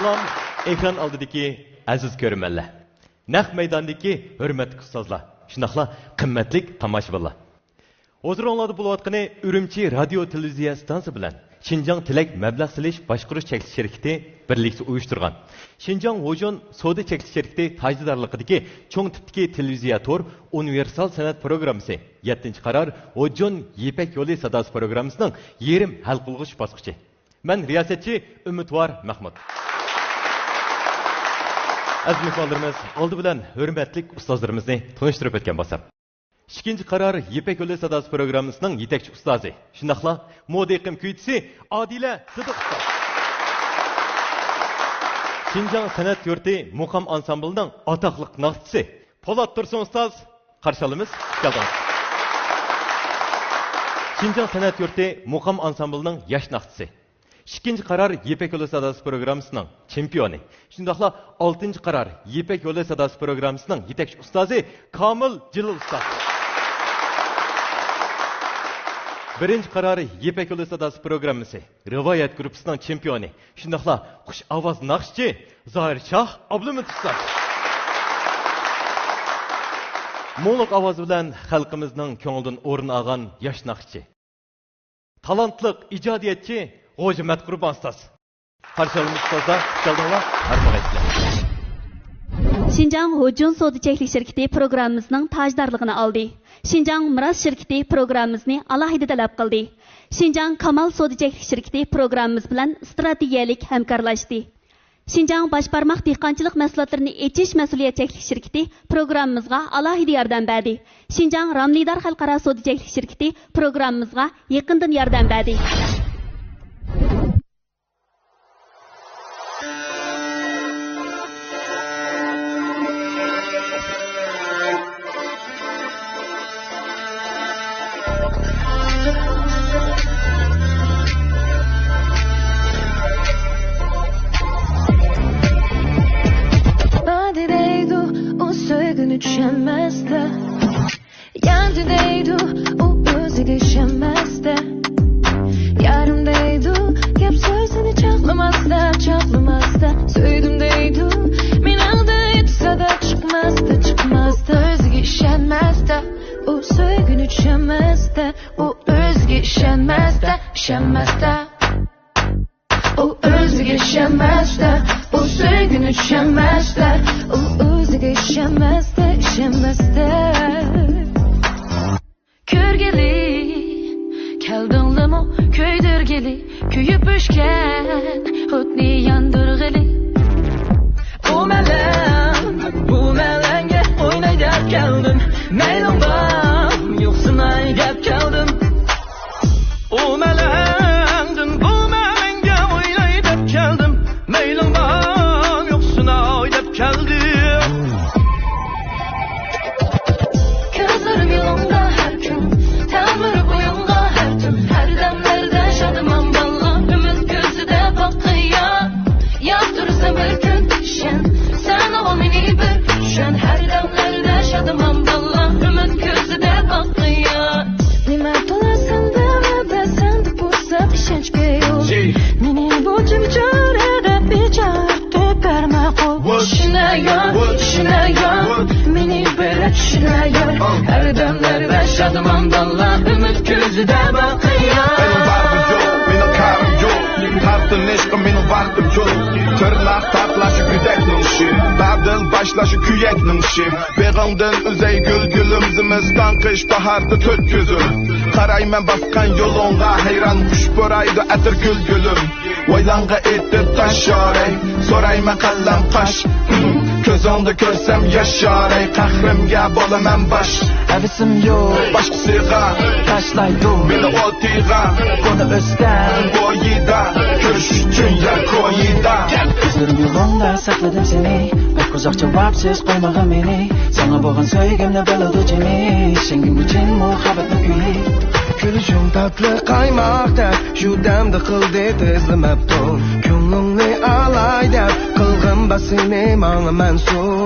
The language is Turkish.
Salam, ekran oldidagi aziz ko'rmanlar. Naq maydondagi hurmatli ustozlar, shunaqla qimmatli tomoshabinlar. Hozirlarda bo'layotgani Urumchi radio televiziya stansiyasi bilan Şinjan Tilak mablag' silish boshqarish cheklanish shirkati birlikda uyushtirgan. Şinjan Hojun savdo cheklanish shirkati tajdorligidagi cho'ng tipdagi televiziya tor universal san'at programmasi 7-qaror Hojun Yipak yo'li sadosi programmasining yerim hal qilg'uch bosqichi. Men riyosatchi Umidvor Mahmud. Aziz mehmonlarimiz, oldi bilan hurmatli ustozlarimizni tanishtirib o'tgan bo'lsam. İkinci karar Yipak yo'li sadosi programmasining yetakchi ustozi, shunaqla modeqim kuychisi Adila Sidiq ustoz. Şinjan san'at yurti muqam ansamblining atoqli naqshchisi Po'lat Tursun ustoz, qarshi olamiz. Keldingiz. Şinjan san'at yurti muqam ansamblining yosh naqshchisi. İkinci karar Yipak yo'li sadosi programmasining chempioni. Shundaqla 6-qarar Yipak yo'li sadosi programmasining yetakchi ustozi Komil Jilil ustoz. Birinci kararı Yipak yo'li sadosi programmasi rivoyat gruppasining chempioni. Shundaqla xush ovoz naqshchi Zoir Shoh Abdumit ustoz. Mo'liq ovoz bilan xalqimizning ko'nglidan o'rin olgan yosh naqshchi. Talantli ijodiyatchi G'o'jimat Qurbon ustoz. Qarshi olamiz ustozlar, keldinglar, harqalaysizlar. Şinjan Hojun savdo cheklanish shirkati programmamizning tajdorligini oldi. Şinjan Miros shirkati programmamizni alohida talab qildi. Şinjan Kamal savdo cheklanish shirkati programmamiz bilan strategiyalik hamkorlashdi. Şinjan boshbarmoq dehqonchilik mahsulotlarini echish mas'uliyat cheklanish shirkati programmamizga alohida yordam berdi. Şinjan Ramlidor xalqaro savdo cheklanish shirkati programmamizga yaqindan yordam berdi. Düşemezdi, yandideydi, o özü geçemezdi. Yarımdaydı, hep sözünü çaklamazdı. Söydümdeydi, min aldı etsa da çıkmazdı. Özü geçemezdi, o söygünü düşemezdi. O özü geçemezdi. O özü geçemezdi, o söygünü düşemezdi. O özü geçemezdi. Körgeli, keldinlimi köydürgeli, köyüp öşken, hutni yandırgeli. Bu melenge oynay dep keldim, meylin bam, yoksun ay dep keldim. O melenge oynay dep keldim, meylin bam, yoksun ay dep keldim. Her demlerde şadım andallah, ümit gözüde bakıyor. Benim vardım yok, benim karım yok. Tarttın eşkım, benim vardım yok. Tırnak tartlaşı güdeknin işi, dardın başlaşı küyeknin işi. Beğendin üzey gülgülümüzümüzden kış bahardı tört gözüm. Karaymen baskan yolunla heyran kuş boraydı etir gülgülüm. Oylanga ettir taş yarey, soraymen kallam kaş. Közündə görsəm yaşarey, qahrımga bolaman baş. Hevesim yok, başqasıga taşlaydı meni otiga, konu özden boyida, görüş üçün yer koyida. Gözlerim yolunda sakladım seni, pek uzak cevapsız koymağa beni. Sana boğan söygümle baladı cemi, şengim için muhabbetin güyü. Gülüşüm tatlı kaymakta, şu demde kıldı tezlemeptim. Gönlümni alay dep, kılgın basını mağla mensur.